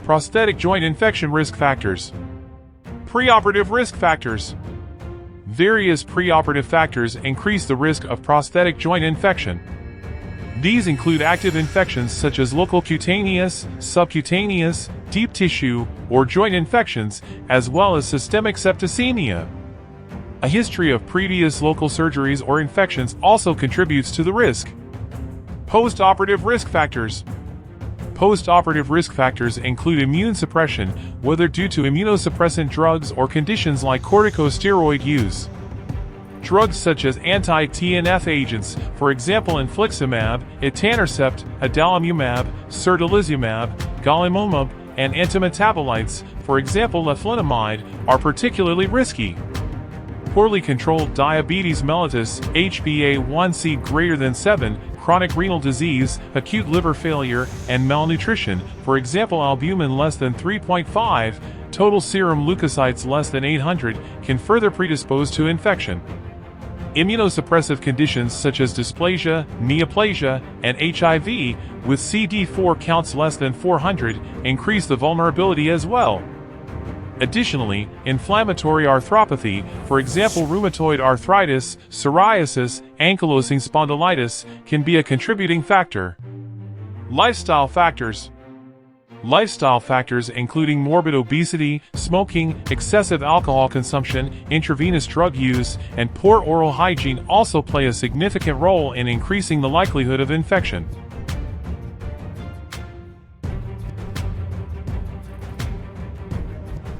Prosthetic joint infection risk factors. Preoperative risk factors. Various preoperative factors increase the risk of prosthetic joint infection. These include active infections such as local cutaneous, subcutaneous, deep tissue, or joint infections, as well as systemic septicemia. A history of previous local surgeries or infections also contributes to the risk. Postoperative risk factors. Postoperative risk factors include immune suppression, whether due to immunosuppressant drugs or conditions like corticosteroid use. Drugs such as anti-TNF agents, for example infliximab, etanercept, adalimumab, certolizumab, golimumab, and antimetabolites, for example leflunomide, are particularly risky. Poorly controlled diabetes mellitus, HbA1c greater than 7, chronic renal disease, acute liver failure, and malnutrition, for example albumin less than 3.5, total serum leukocytes less than 800, can further predispose to infection. Immunosuppressive conditions such as dysplasia, neoplasia, and HIV, with CD4 counts less than 400, increase the vulnerability as well. Additionally, inflammatory arthropathy, for example rheumatoid arthritis, psoriasis, ankylosing spondylitis, can be a contributing factor. Lifestyle factors. Lifestyle factors including morbid obesity, smoking, excessive alcohol consumption, intravenous drug use, and poor oral hygiene also play a significant role in increasing the likelihood of infection.